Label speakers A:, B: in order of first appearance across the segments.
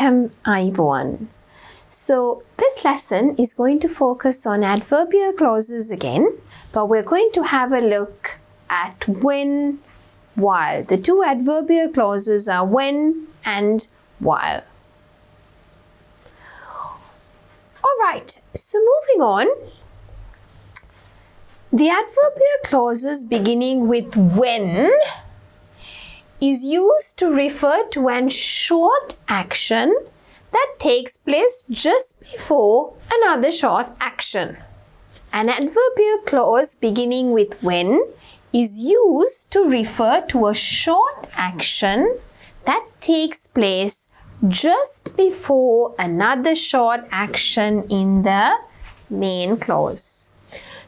A: Welcome, Aiboan. So this lesson is going to focus on adverbial clauses again, but we're going to have a look at when, while. The two adverbial clauses are when and while. Alright, so moving on. The adverbial clauses beginning with when is used to refer to an short action that takes place just before another short action. An adverbial clause beginning with when is used to refer to a short action that takes place just before another short action in the main clause.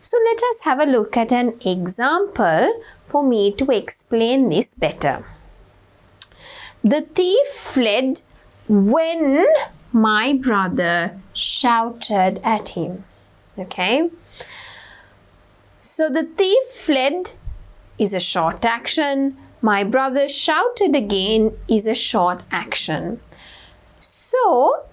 A: So let us have a look at an example for me to explain this better. The thief fled when my brother shouted at him. Okay. So the thief fled is a short action. My brother shouted again is a short action. So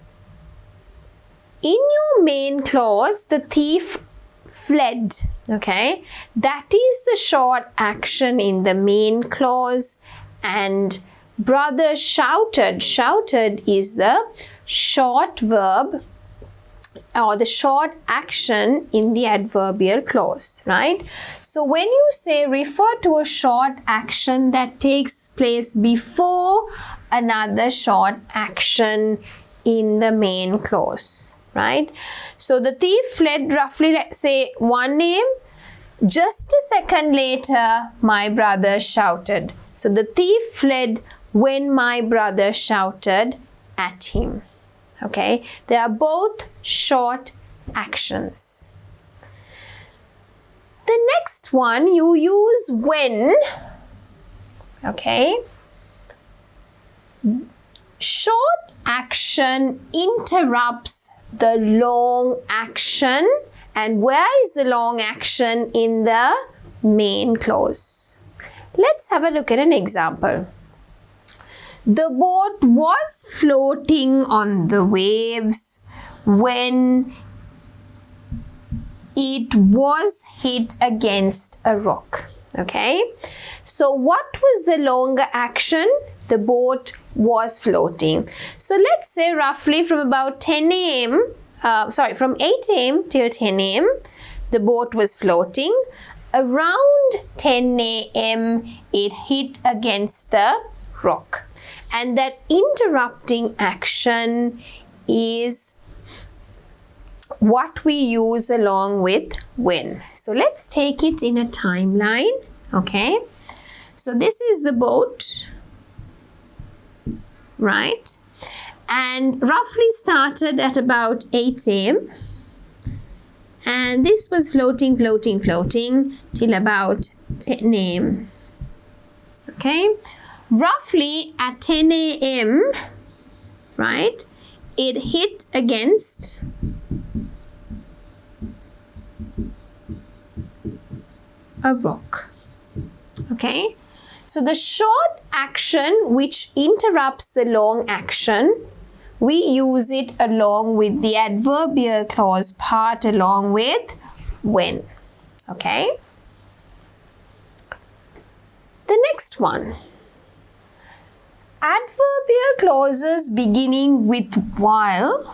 A: in your main clause, the thief fled. Okay. That is the short action in the main clause, and brother shouted. Shouted is the short verb or the short action in the adverbial clause, right? So when you say refer to a short action that takes place before another short action in the main clause, right? So the thief fled roughly, let's say 1 a.m. Just a second later, my brother shouted. So the thief fled when my brother shouted at him. Okay, they are both short actions. The next one, you use when. Okay, short action interrupts the long action. And where is the long action in the main clause? Let's have a look at an example. The boat was floating on the waves when it was hit against a rock. Okay, so what was the longer action? The boat was floating. So let's say roughly from about 10 a.m. From 8 a.m. till 10 a.m. the boat was floating. Around 10 a.m. it hit against the rock. And that interrupting action is what we use along with when. So let's take it in a timeline. Okay. So this is the boat, right? And roughly started at about 8 a.m. And this was floating till about 10 a.m. Okay. Roughly at 10 a.m., right, it hit against a rock. Okay. So the short action which interrupts the long action, we use it along with the adverbial clause part along with when. Okay. The next one. Adverbial clauses beginning with while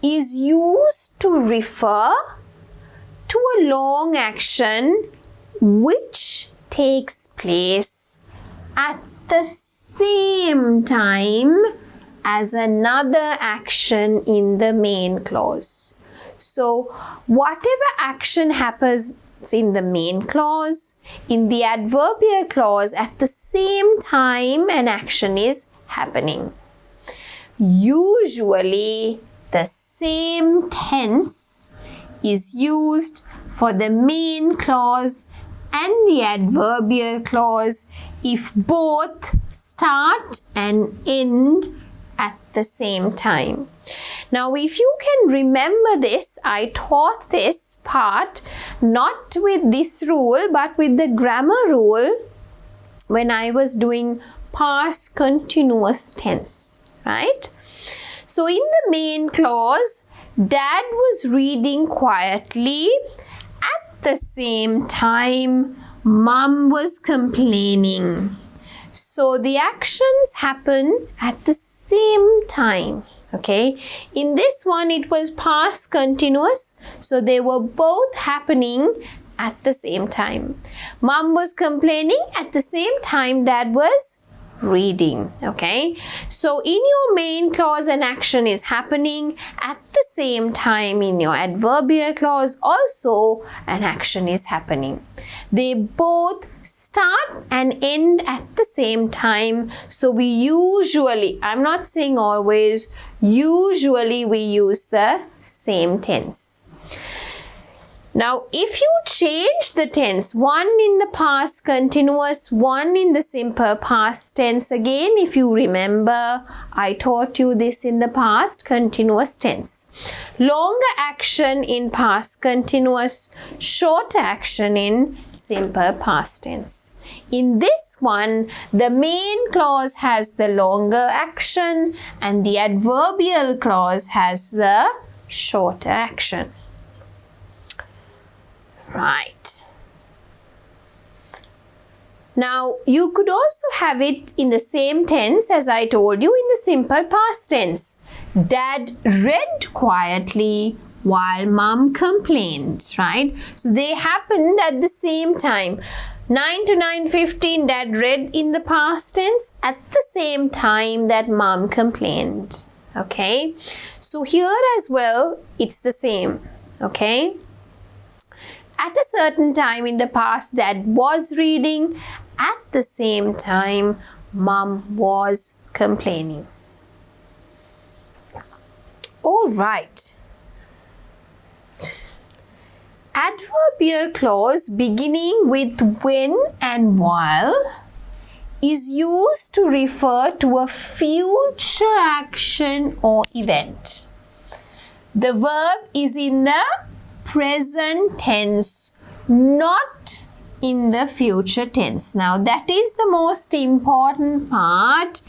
A: is used to refer to a long action which takes place at the same time as another action in the main clause. So whatever action happens in the main clause, in the adverbial clause, at the same time an action is happening. Usually the same tense is used for the main clause and the adverbial clause if both start and end at the same time. Now, if you can remember this, I taught this part not with this rule but with the grammar rule when I was doing past continuous tense. right? So in the main clause, Dad was reading quietly. At the same time, Mom was complaining. So the actions happen at the same time. Okay, in this one it was past continuous, so they were both happening at the same time. Mom was complaining, at the same time Dad was reading. Okay, so in your main clause an action is happening, at the same time in your adverbial clause also an action is happening. They both start and end at the same time, so we usually, I'm not saying always, usually we use the same tense. Now, if you change the tense, one in the past continuous, one in the simple past tense, again, if you remember, I taught you this in the past continuous tense. Longer action in past continuous, shorter action in simple past tense. In this one, the main clause has the longer action and the adverbial clause has the shorter action. Right. Now, you could also have it in the same tense as I told you in the simple past tense. Dad read quietly while Mom complained, right? So they happened at the same time. 9 to 9:15, Dad read in the past tense at the same time that Mom complained. Okay? So here as well, it's the same. Okay? At a certain time in the past, Dad was reading. At the same time, Mom was complaining. All right. Adverbial clause beginning with when and while is used to refer to a future action or event. The verb is in the present tense, not in the future tense. Now that is the most important part.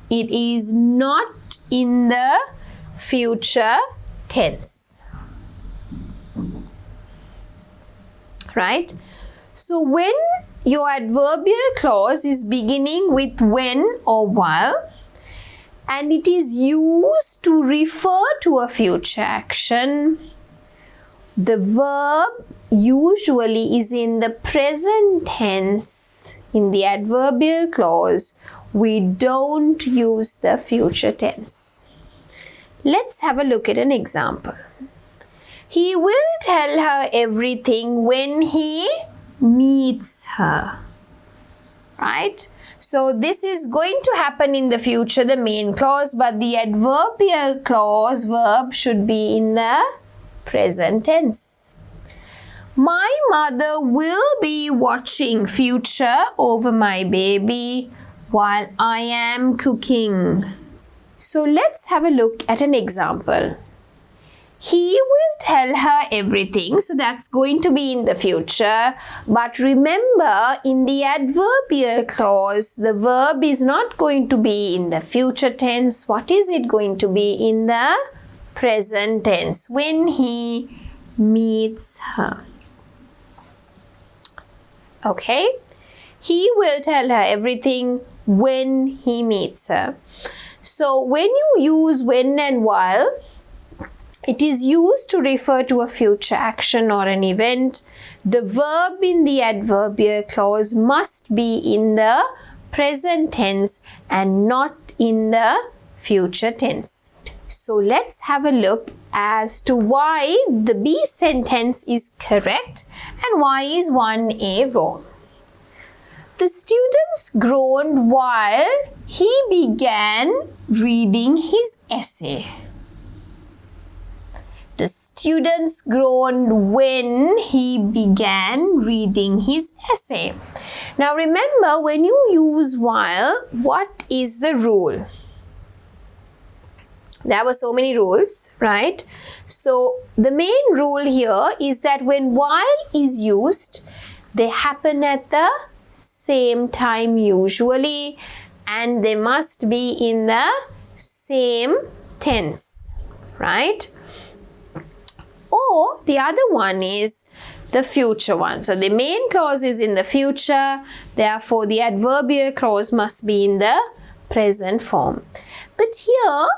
A: It is not in the future tense. Right? So when your adverbial clause is beginning with when or while and it is used to refer to a future action, the verb usually is in the present tense. In the adverbial clause, we don't use the future tense. Let's have a look at an example. He will tell her everything when he meets her. Right? So this is going to happen in the future, the main clause, but the adverbial clause verb should be in the present tense. My mother will be watching future over my baby while I am cooking. So let's have a look at an example. He will tell her everything, so that's going to be in the future. But remember, in the adverbial clause, the verb is not going to be in the future tense. What is it going to be? In the present tense, when he meets her. Okay? He will tell her everything when he meets her. So when you use when and while, it is used to refer to a future action or an event. The verb in the adverbial clause must be in the present tense and not in the future tense. So let's have a look as to why the B sentence is correct and why is 1A wrong. The students groaned while he began reading his essay. The students groaned when he began reading his essay. Now remember, when you use while, what is the rule? There were so many rules, right? So the main rule here is that when while is used, they happen at the same time usually, and they must be in the same tense, right? Or the other one is the future one. So the main clause is in the future, therefore the adverbial clause must be in the present form. But here,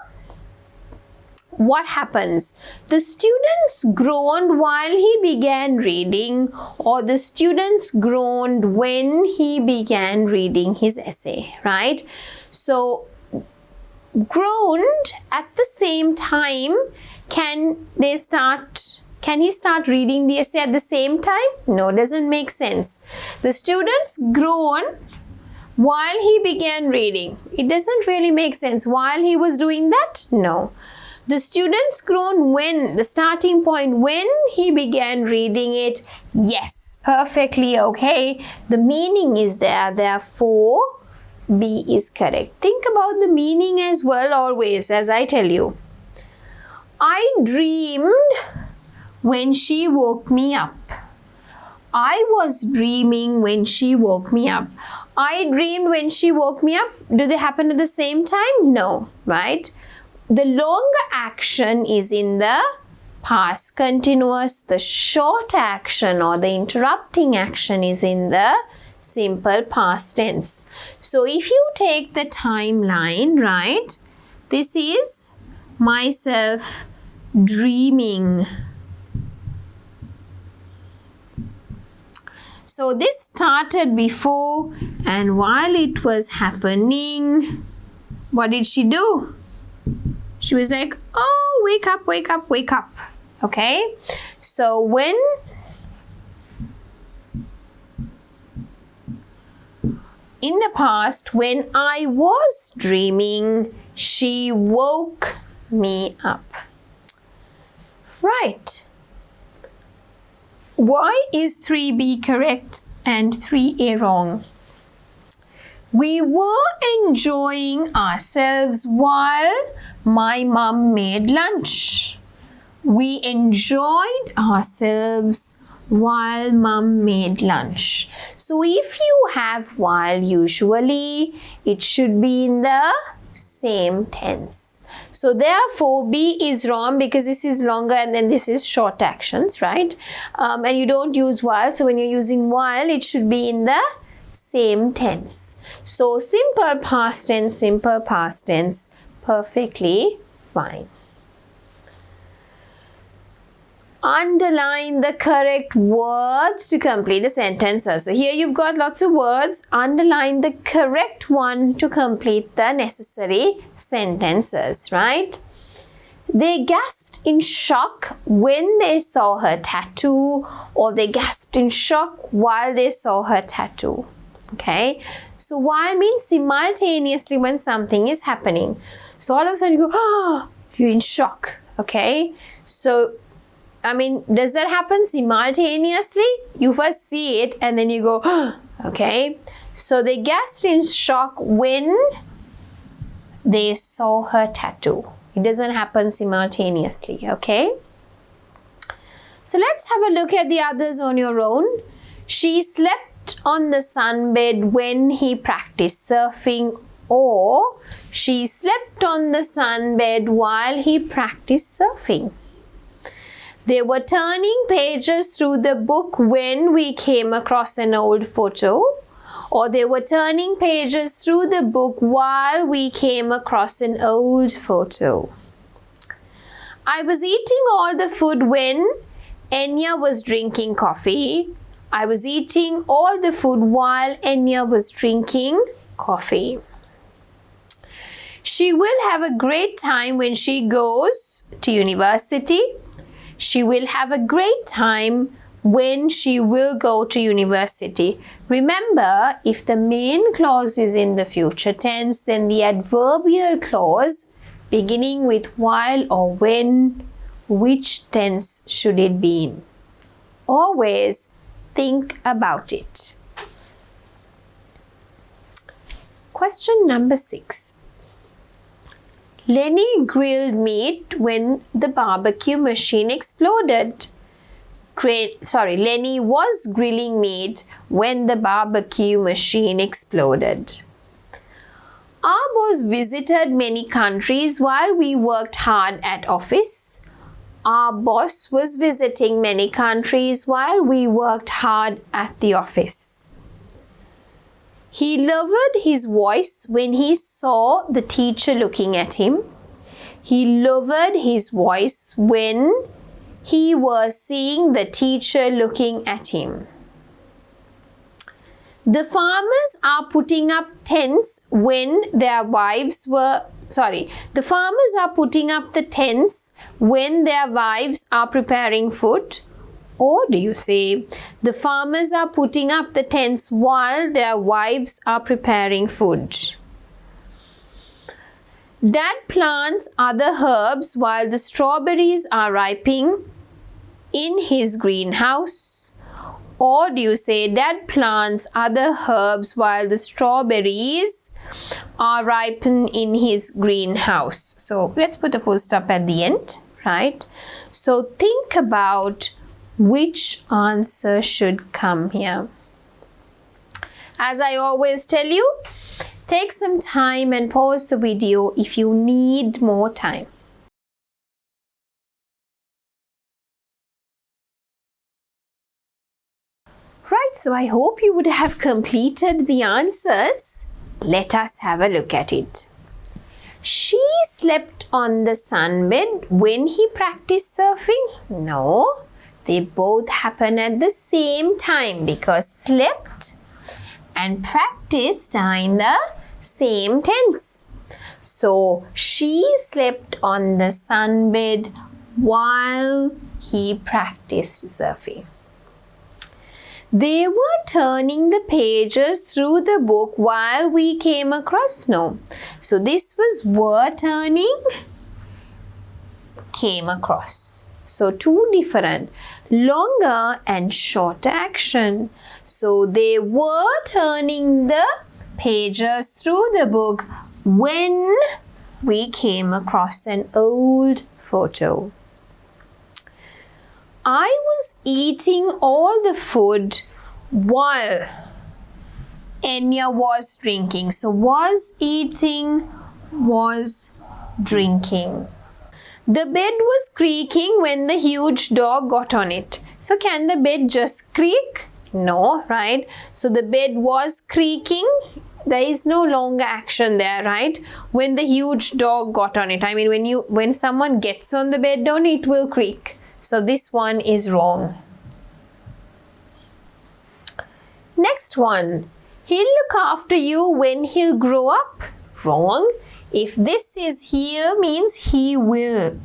A: what happens? The students groaned while he began reading, or the students groaned when he began reading his essay, right? So groaned at the same time, can he start reading the essay at the same time? No, doesn't make sense. The students groaned while he began reading. It doesn't really make sense. While he was doing that? No. The students groaned when, the starting point, when he began reading it. Yes, perfectly okay. The meaning is there, therefore B is correct. Think about the meaning as well always, as I tell you. I dreamed when she woke me up. I was dreaming when she woke me up. I dreamed when she woke me up. Do they happen at the same time? No, right? The longer action is in the past continuous. The short action or the interrupting action is in the simple past tense. So if you take the timeline, right? This is myself dreaming. So this started before, and while it was happening, what did she do? She was like, oh, wake up, wake up, wake up. Okay? So when in the past, when I was dreaming, she woke me up. Right. Why is 3B correct and 3A wrong? We were enjoying ourselves while my mum made lunch. We enjoyed ourselves while mum made lunch. So if you have while, usually it should be in the same tense. So therefore B is wrong because this is longer and then this is short actions, right? And you don't use while. So when you're using while, it should be in the same tense. So simple past tense, perfectly fine. Underline the correct words to complete the sentences. So here you've got lots of words. Underline the correct one to complete the necessary sentences, right? They gasped in shock when they saw her tattoo, or they gasped in shock while they saw her tattoo. Okay, so while means simultaneously when something is happening. So all of a sudden you go, ah, you're in shock. Okay, so I mean, does that happen simultaneously? You first see it and then you go, ah, okay. So they gasped in shock when they saw her tattoo. It doesn't happen simultaneously, okay? So let's have a look at the others on your own. She slept on the sunbed when he practiced surfing, or she slept on the sunbed while he practiced surfing. They were turning pages through the book when we came across an old photo, or they were turning pages through the book while we came across an old photo. I was eating all the food when Enya was drinking coffee. I was eating all the food while Enya was drinking coffee. She will have a great time when she goes to university. She will have a great time when she will go to university. Remember, if the main clause is in the future tense, then the adverbial clause beginning with while or when, which tense should it be in? Always think about it. Question number 6. Lenny grilled meat when the barbecue machine exploded. Lenny was grilling meat when the barbecue machine exploded. Our boss visited many countries while we worked hard at office. Our boss was visiting many countries while we worked hard at the office. He lowered his voice when he saw the teacher looking at him. He lowered his voice when he was seeing the teacher looking at him. The farmers are putting up tents when their wives were the farmers are putting up the tents when their wives are preparing food. Or do you say, the farmers are putting up the tents while their wives are preparing food? Dad plants other herbs while the strawberries are ripening in his greenhouse. Or do you say, Dad plants other herbs while the strawberries are ripening in his greenhouse? So let's put a full stop at the end, right? So think about which answer should come here. As I always tell you, take some time and pause the video if you need more time. Right, so I hope you would have completed the answers. Let us have a look at it. She slept on the sunbed when he practiced surfing? No, they both happen at the same time because slept and practiced are in the same tense. So, she slept on the sunbed while he practiced surfing. They were turning the pages through the book while we came across snow. So this was were turning, came across. So two different, longer and shorter action. So they were turning the pages through the book when we came across an old photo. I was eating all the food while Enya was drinking. So was eating, was drinking. The bed was creaking when the huge dog got on it. So can the bed just creak? No, right? So the bed was creaking. There is no longer action there, right? When the huge dog got on it. I mean, when someone gets on the bed, it will creak. So this one is wrong. Next one. He'll look after you when he'll grow up. Wrong. If this is here means he will.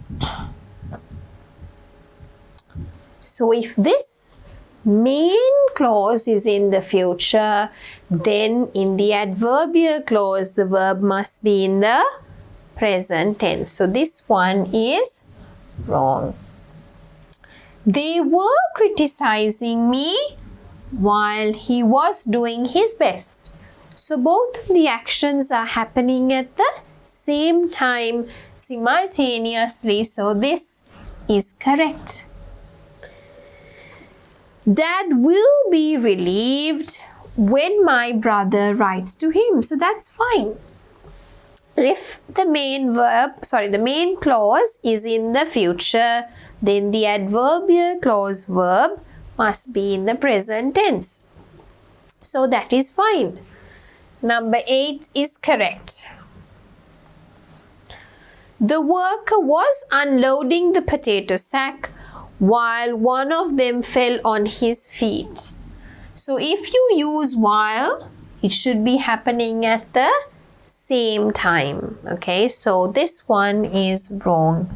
A: So if this main clause is in the future, then in the adverbial clause the verb must be in the present tense. So this one is wrong. They were criticizing me while he was doing his best. So both of the actions are happening at the same time simultaneously. So this is correct. Dad will be relieved when my brother writes to him. So that's fine. If the main clause is in the future, then the adverbial clause verb must be in the present tense. So that is fine. Number 8 is correct. The worker was unloading the potato sack while one of them fell on his feet. So if you use while, it should be happening at the same time. Okay, so this one is wrong.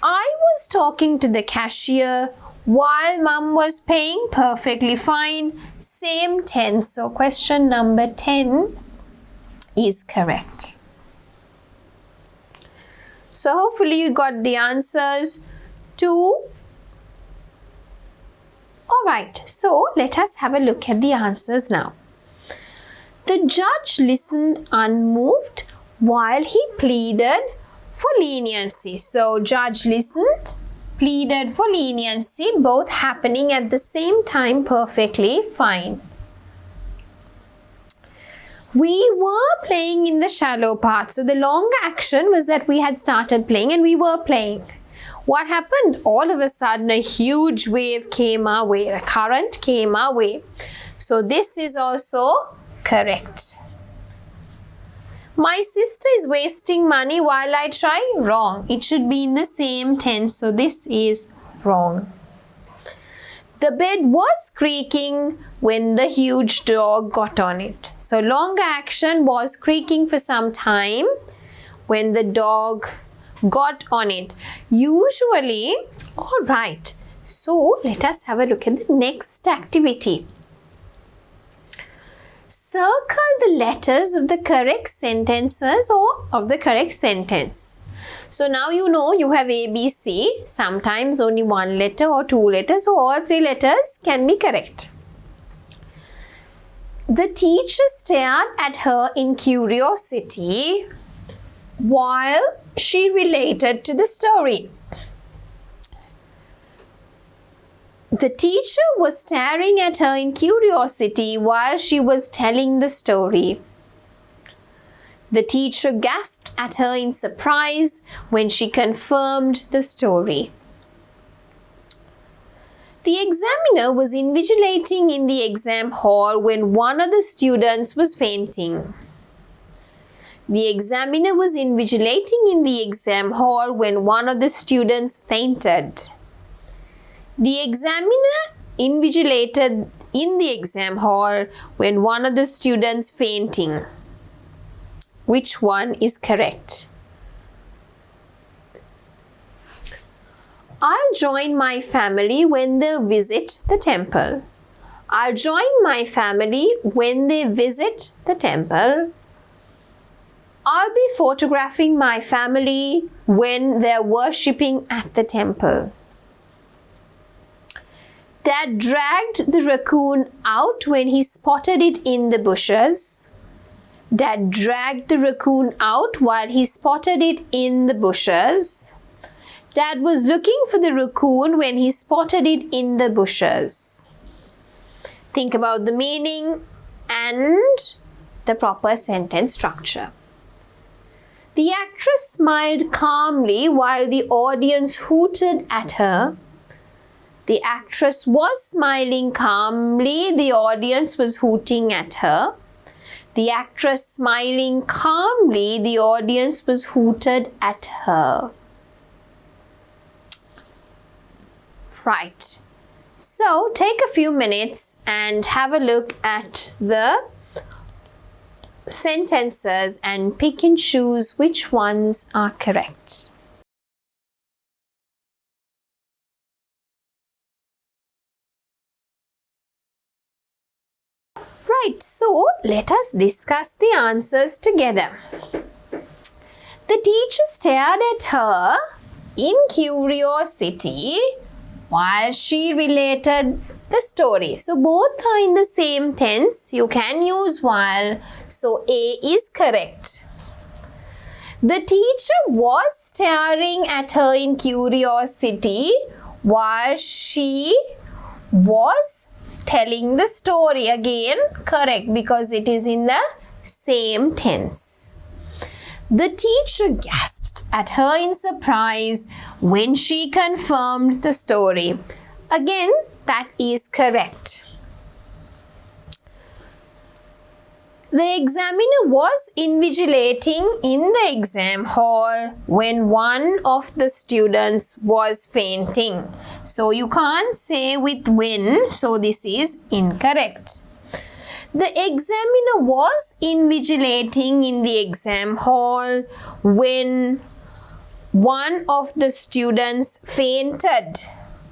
A: I was talking to the cashier while mum was paying. Perfectly fine. Same tense. So question number 10 is correct. So hopefully you got the answers to. Alright, so let us have a look at the answers now. The judge listened unmoved while he pleaded for leniency. So judge listened, pleaded for leniency, both happening at the same time. Perfectly fine. We were playing in the shallow part. So the longer action was that we had started playing and we were playing. What happened? All of a sudden a huge wave came our way, a current came our way. So this is also correct. My sister is wasting money while I try. Wrong. It should be in the same tense. So this is wrong. The bed was creaking when the huge dog got on it. So longer action was creaking for some time when the dog got on it. Usually, all right. So let us have a look at the next activity. Circle the letters of the correct sentences or of the correct sentence. So now you know you have A, B, C. Sometimes only one letter or two letters or all three letters can be correct. The teacher stared at her in curiosity while she related to the story. The teacher was staring at her in curiosity while she was telling the story. The teacher gasped at her in surprise when she confirmed the story. The examiner was invigilating in the exam hall when one of the students was fainting. The examiner was invigilating in the exam hall when one of the students fainted. The examiner invigilated in the exam hall when one of the students fainting. Which one is correct? I'll join my family when they visit the temple. I'll join my family when they visit the temple. I'll be photographing my family when they're worshipping at the temple. Dad dragged the raccoon out when he spotted it in the bushes. Dad dragged the raccoon out while he spotted it in the bushes. Dad was looking for the raccoon when he spotted it in the bushes. Think about the meaning and the proper sentence structure. The actress smiled calmly while the audience hooted at her. The actress was smiling calmly. The audience was hooting at her. The actress smiling calmly. The audience was hooted at her. Right. So take a few minutes and have a look at the sentences and pick and choose which ones are correct. Right, so let us discuss the answers together. The teacher stared at her in curiosity while she related the story. So both are in the same tense. You can use while. So A is correct. The teacher was staring at her in curiosity while she was telling the story. Again, correct because it is in the same tense. The teacher gasped at her in surprise when she confirmed the story. Again, that is correct. The examiner was invigilating in the exam hall when one of the students was fainting. So you can't say with when, so this is incorrect. The examiner was invigilating in the exam hall when one of the students fainted.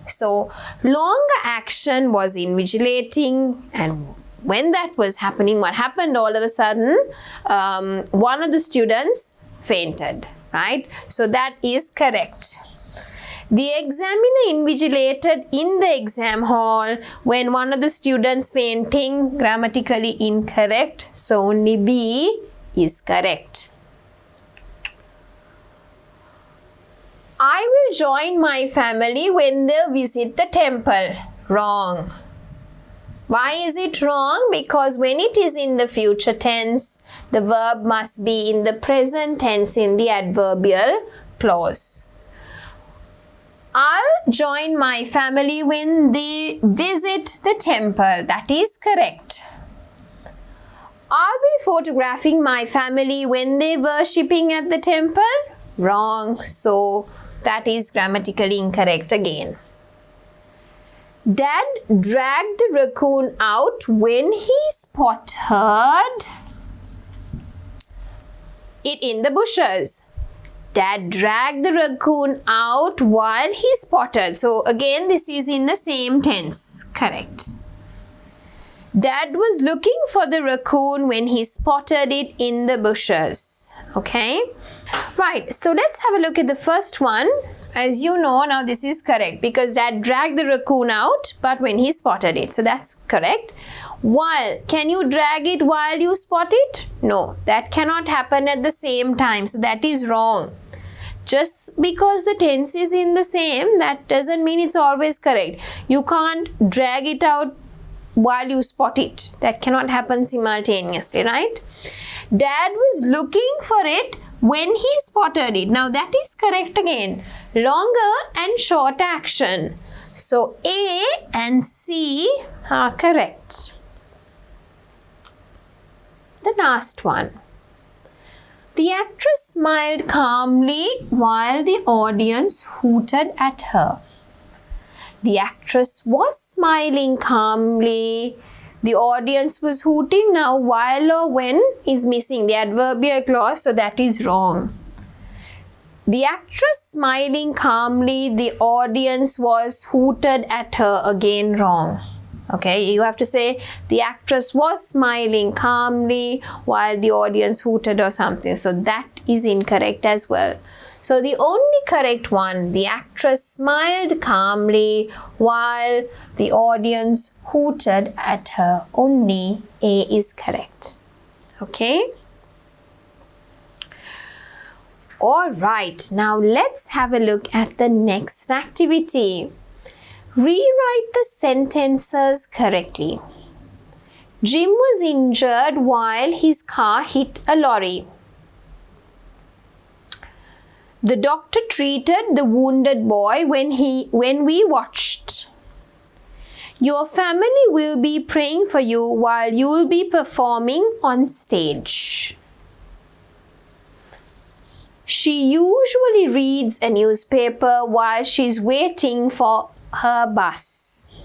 A: So longer action was invigilating, and when that was happening, what happened all of a sudden? One of the students fainted, right? So that is correct. The examiner invigilated in the exam hall when one of the students fainting, grammatically incorrect. So only B is correct. I will join my family when they visit the temple. Wrong. Why is it wrong? Because when it is in the future tense, the verb must be in the present tense in the adverbial clause. I'll join my family when they visit the temple. That is correct. I'll be photographing my family when they're worshipping at the temple. Wrong. So that is grammatically incorrect again. Dad dragged the raccoon out when he spotted it in the bushes. Dad dragged the raccoon out while he spotted. So again, this is in the same tense. Correct. Dad was looking for the raccoon when he spotted it in the bushes. Okay. Right. So let's have a look at the first one. As you know, now this is correct because Dad dragged the raccoon out, but when he spotted it. So that's correct. While, can you drag it while you spot it? No, that cannot happen at the same time. So that is wrong. Just because the tense is in the same, that doesn't mean it's always correct. You can't drag it out while you spot it. That cannot happen simultaneously, right? Dad was looking for it when he spotted it. Now that is correct again. Longer and short action. So A and C are correct. The last one. The actress smiled calmly while the audience hooted at her. The actress was smiling calmly. The audience was hooting. Now while or when is missing the adverbial clause, so that is wrong. The actress smiling calmly, the audience was hooted at her, again wrong. Okay, you have to say the actress was smiling calmly while the audience hooted or something. So that is incorrect as well. So the only correct one, the actress smiled calmly while the audience hooted at her. Only A is correct. Okay. Alright, now let's have a look at the next activity. Rewrite the sentences correctly. Jim was injured while his car hit a lorry. The doctor treated the wounded boy when we watched. Your family will be praying for you while you will be performing on stage. She usually reads a newspaper while she's waiting for her bus.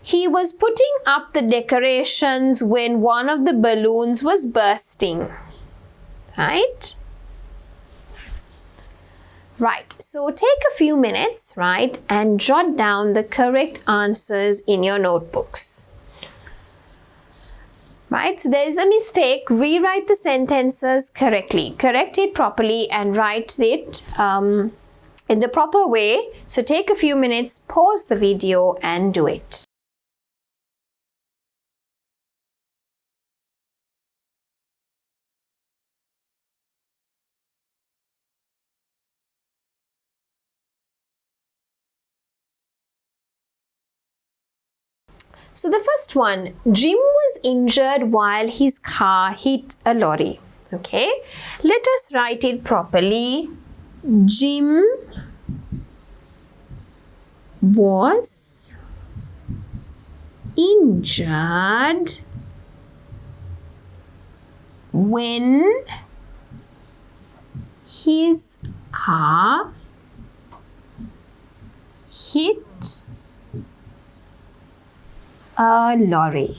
A: He was putting up the decorations when one of the balloons was bursting. Right? Right. So take a few minutes, right, and jot down the correct answers in your notebooks. Right, so there is a mistake. Rewrite the sentences correctly. Correct it properly and write it in the proper way. So take a few minutes, pause the video and do it. So the first one, Jim was injured while his car hit a lorry. Okay, let us write it properly. Jim was injured when his car hit a lorry.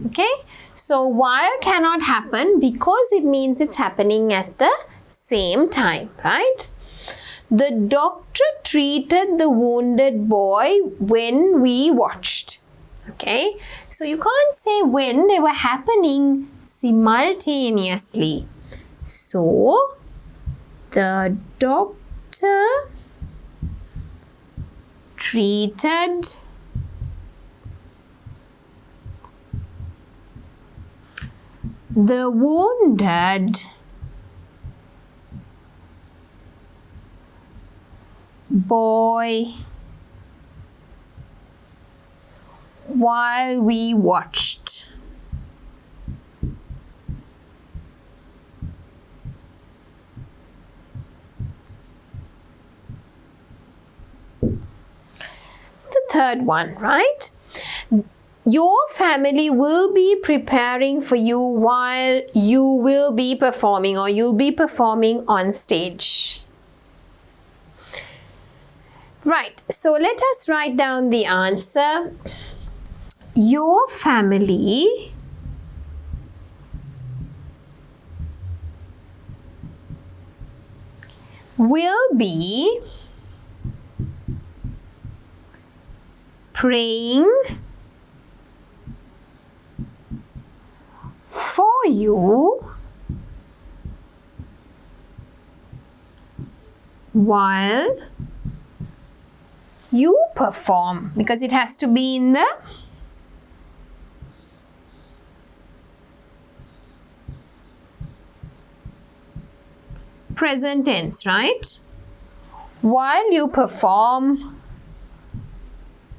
A: Okay, so while cannot happen because it means it's happening at the same time, right? The doctor treated the wounded boy when we watched. Okay, so you can't say when, they were happening simultaneously. So the doctor treated the wounded boy while we watched. The third one, right? Your family will be preparing for you while you will be performing, or you'll be performing on stage. Right, so let us write down the answer. Your family will be praying for you while you perform, because it has to be in the present tense, right? While you perform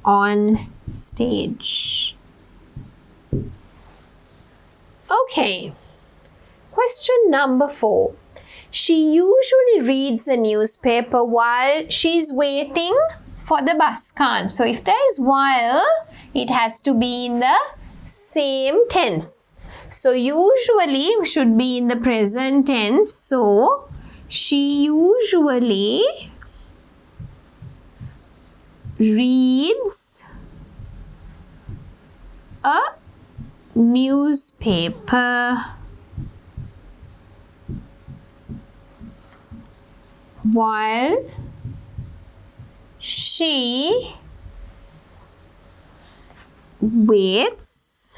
A: on stage. Okay, question number 4. She usually reads a newspaper while she's waiting for the bus car. So if there is while, it has to be in the same tense. So usually should be in the present tense. So she usually reads a newspaper while she waits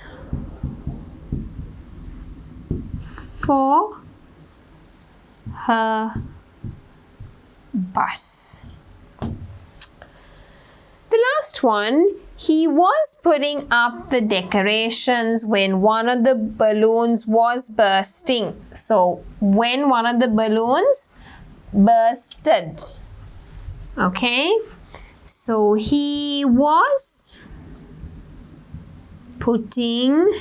A: for her bus. The last one, he was putting up the decorations when one of the balloons was bursting. So, when one of the balloons bursted. Okay? So, he was putting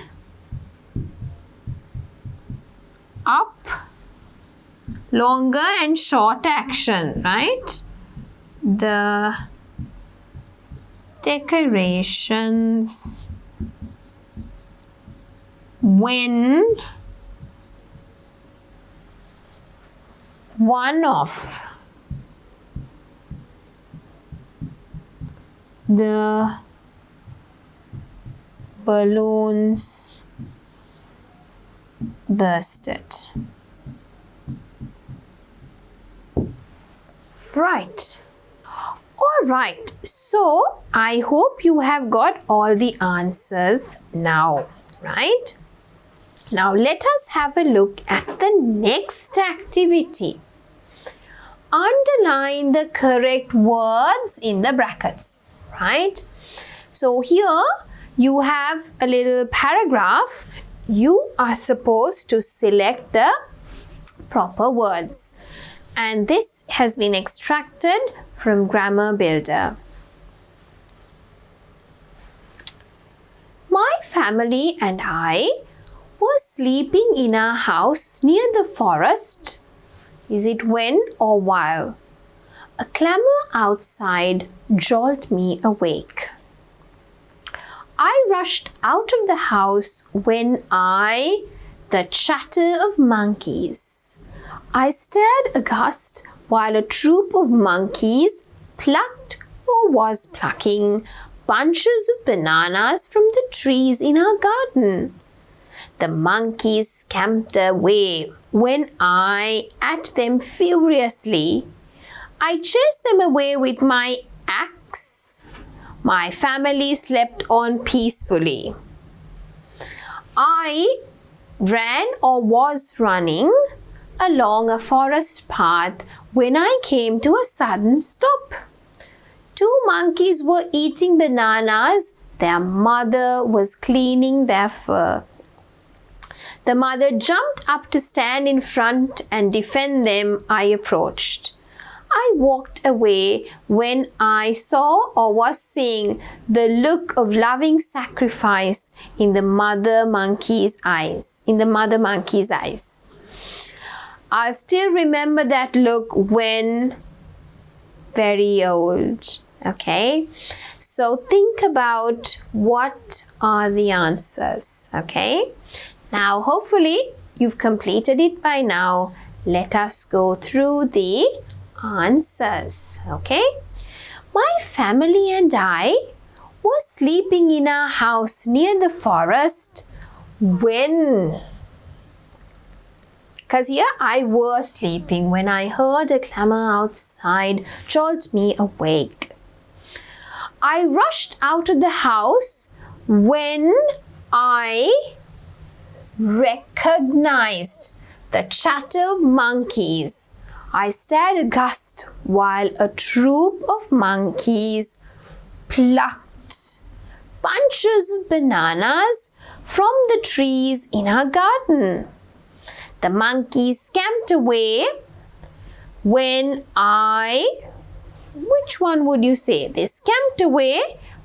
A: up longer and short action, right? The decorations when one of the balloons bursted. Right. Alright, so I hope you have got all the answers now, right? Now let us have a look at the next activity. Underline the correct words in the brackets, right? So here you have a little paragraph. You are supposed to select the proper words. And this has been extracted from Grammar Builder. My family and I were sleeping in our house near the forest. Is it when or while? A clamour outside jolted me awake. I rushed out of the house when the chatter of monkeys. I stared aghast while a troop of monkeys plucked or was plucking bunches of bananas from the trees in our garden. The monkeys scampered away when I at them furiously. I chased them away with my axe. My family slept on peacefully. I ran or was running along a forest path when I came to a sudden stop. 2 monkeys were eating bananas. Their mother was cleaning their fur. The mother jumped up to stand in front and defend them. I approached. I walked away when I saw or was seeing the look of loving sacrifice in the mother monkey's eyes. I still remember that look when very old. Okay, so think about what are the answers. Okay, now hopefully you've completed it by now. Let us go through the answers. Okay, my family and I were sleeping in our house near the forest when, because here I was sleeping when I heard a clamor outside jolt me awake. I rushed out of the house when I recognized the chatter of monkeys. I stared aghast while a troop of monkeys plucked bunches of bananas from the trees in our garden. The monkeys scamped away when which one would you say? They scamped away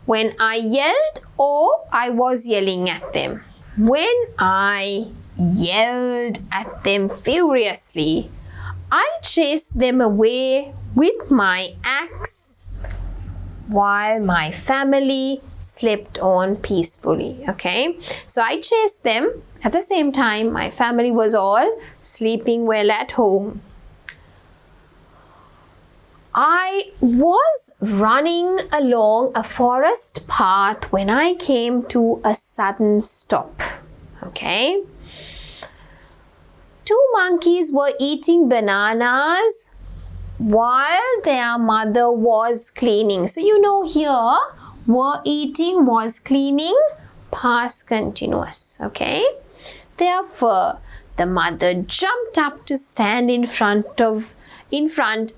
A: when I yelled or I was yelling at them? When I yelled at them furiously, I chased them away with my axe while my family slept on peacefully. Okay, so I chased them. At the same time, my family was all sleeping well at home. I was running along a forest path when I came to a sudden stop. Okay. Two monkeys were eating bananas while their mother was cleaning. So you know here, were eating, was cleaning, past continuous. Okay. Therefore, the mother jumped up to stand in front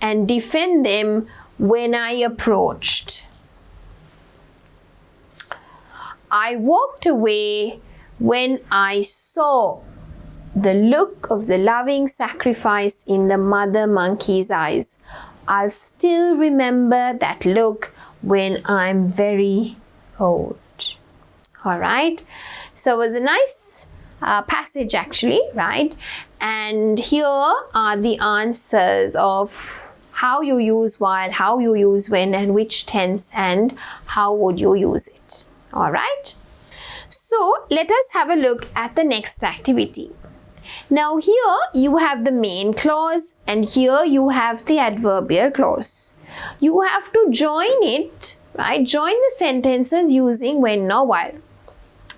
A: and defend them when I approached. I walked away when I saw the look of the loving sacrifice in the mother monkey's eyes. I'll still remember that look when I'm very old. Alright, so it was a nice passage actually, right? And here are the answers of how you use while, how you use when, and which tense, and how would you use it. Alright, so let us have a look at the next activity. Now here you have the main clause and here you have the adverbial clause. You have to join it, right? Join the sentences using when or while.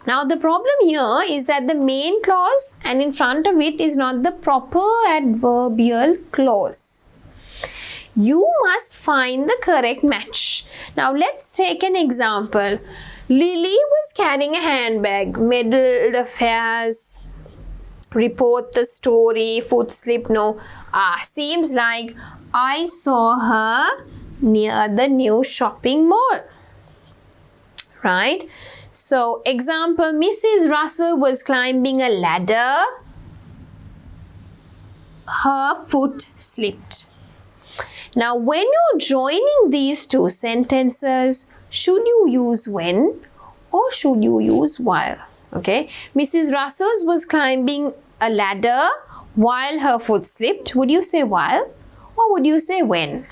A: Now the problem here is that the main clause and in front of it is not the proper adverbial clause. You must find the correct match. Now let's take an example. Lily was carrying a handbag, meddled affairs, report the story, foot slip, no. Seems like I saw her near the new shopping mall. Right? So, example, Mrs. Russell was climbing a ladder. Her foot slipped. Now, when you're joining these two sentences, should you use when or should you use while? Okay, Mrs. Russell was climbing a ladder while her foot slipped. Would you say while or would you say when?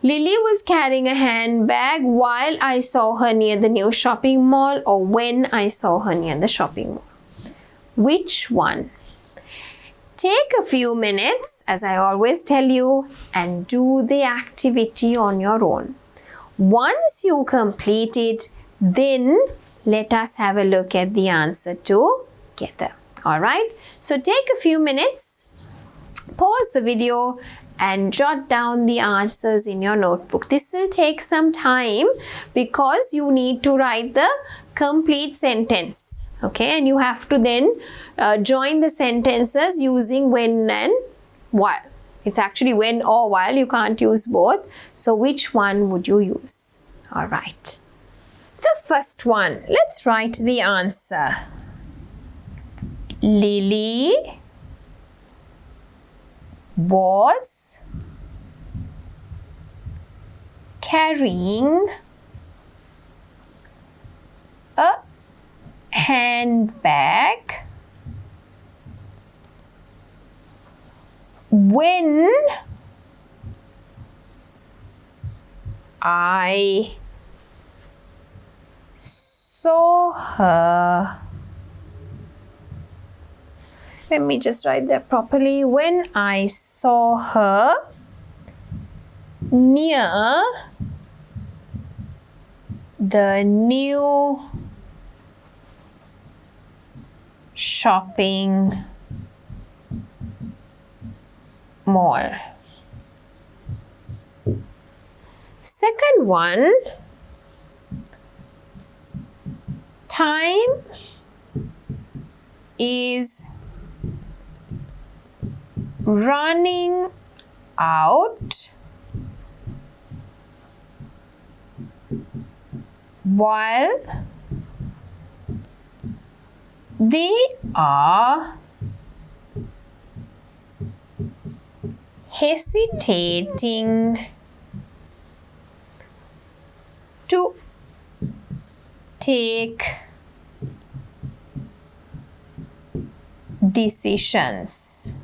A: Lily was carrying a handbag while I saw her near the new shopping mall or when I saw her near the shopping mall. Which one? Take a few minutes, as I always tell you, and do the activity on your own. Once you complete it, then let us have a look at the answer together. Alright, so take a few minutes, pause the video and jot down the answers in your notebook. This will take some time because you need to write the complete sentence. Okay, and you have to then join the sentences using when and while. It's actually when or while, you can't use both. So which one would you use? Alright. The first one, let's write the answer. Lily was carrying a handbag when I saw her. Let me just write that properly. When I saw her near the new shopping mall. Second one, time is running out while they are hesitating to take decisions.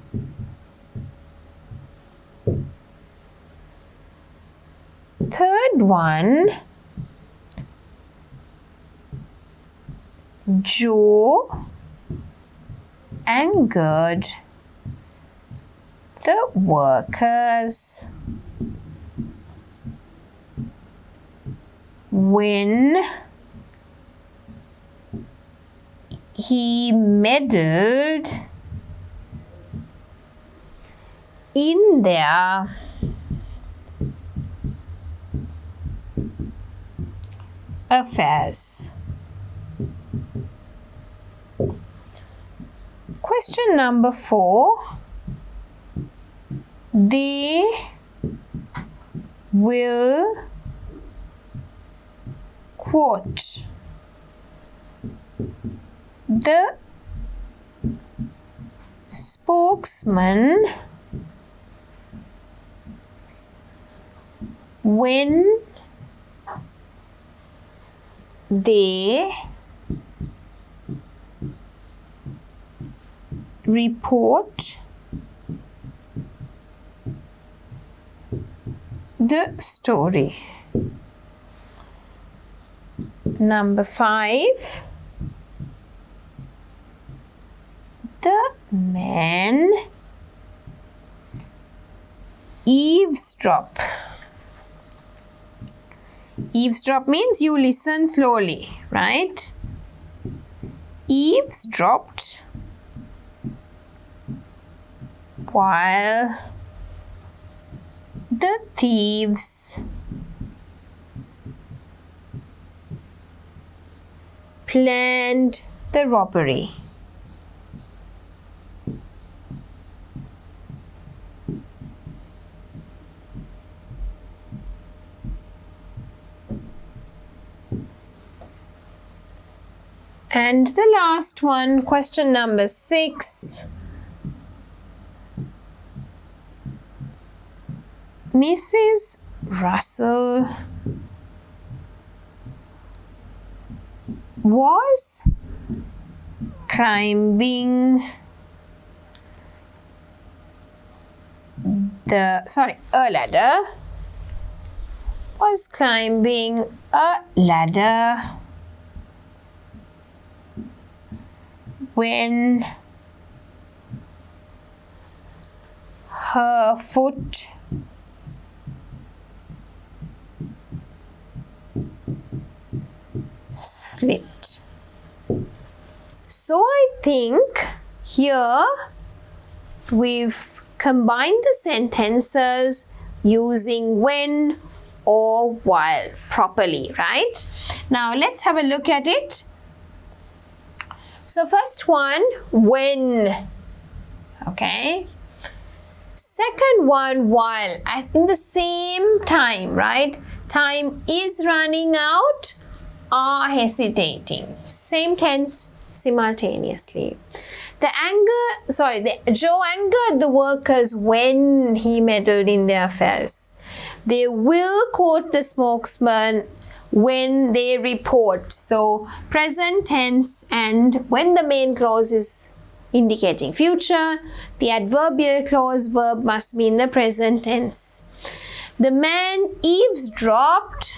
A: Third one, Joe angered the workers when he meddled in their affairs. Question number 4. They will quote the spokesman when they report the story. Number 5. The man eavesdrop. Eavesdrop means you listen slowly, right? Eavesdropped while the thieves planned the robbery. And the last one, question number 6. Mrs. Russell was climbing a ladder. Was climbing a ladder when her foot slipped. So I think here we've combined the sentences using when or while properly, right? Now let's have a look at it. So first one, when, okay. Second one, while, at the same time, right? Time is running out, are hesitating. Same tense simultaneously. Joe angered the workers when he meddled in their affairs. They will quote the spokesman when they report. So present tense, and when the main clause is indicating future, the adverbial clause verb must be in the present tense. The man eavesdropped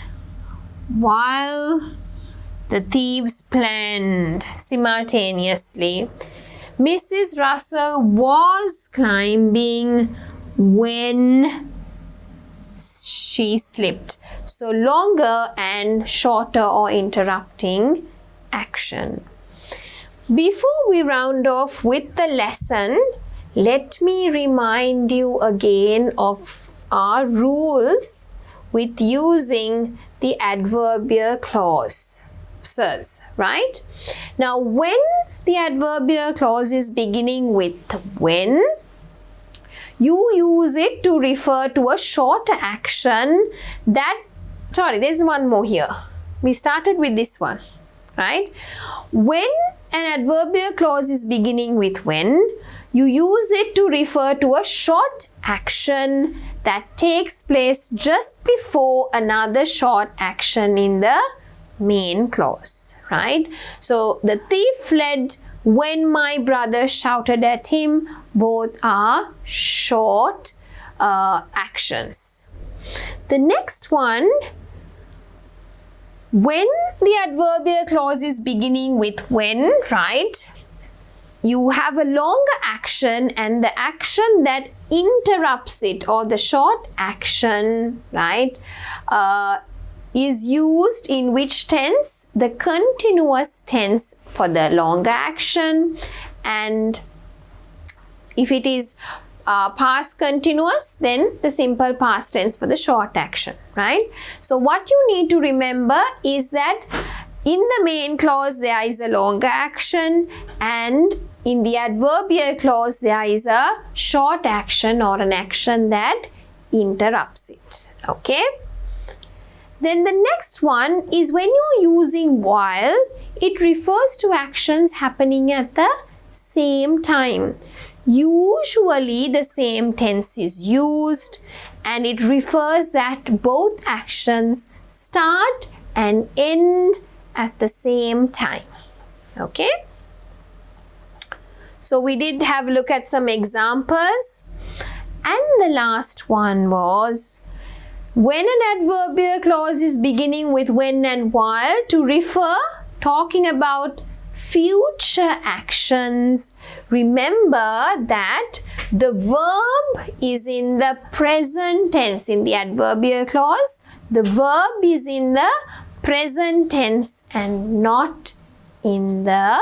A: while the thieves planned simultaneously. Mrs. Russell was climbing when she slipped. So longer and shorter or interrupting action. Before we round off with the lesson, let me remind you again of our rules with using the adverbial clauses, right? Now, when the adverbial clause is beginning with when, you use it to refer to a short action that, sorry, there's one more here. We started with this one, right? When an adverbial clause is beginning with when, you use it to refer to a short action that takes place just before another short action in the main clause, right? So the thief fled when my brother shouted at him. Both are short actions. The next one, when the adverbial clause is beginning with when, right, you have a longer action, and the action that interrupts it, or the short action, right, is used in which tense? The continuous tense for the longer action, and if it is past continuous, then the simple past tense for the short action, right? So what you need to remember is that in the main clause there is a longer action, and in the adverbial clause there is a short action or an action that interrupts it, okay? Then the next one is when you're using while, it refers to actions happening at the same time. Usually the same tense is used, and it refers that both actions start and end at the same time, okay? So we did have a look at some examples, and the last one was when an adverbial clause is beginning with when and while to refer, talking about future actions. Remember that the verb is in the present tense. In the adverbial clause, the verb is in the present tense and not in the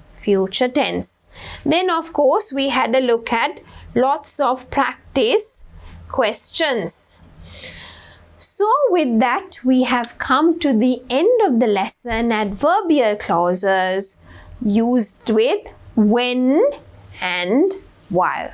A: future tense. Then of course we had a look at lots of practice questions. So with that, we have come to the end of the lesson, adverbial clauses used with when and while.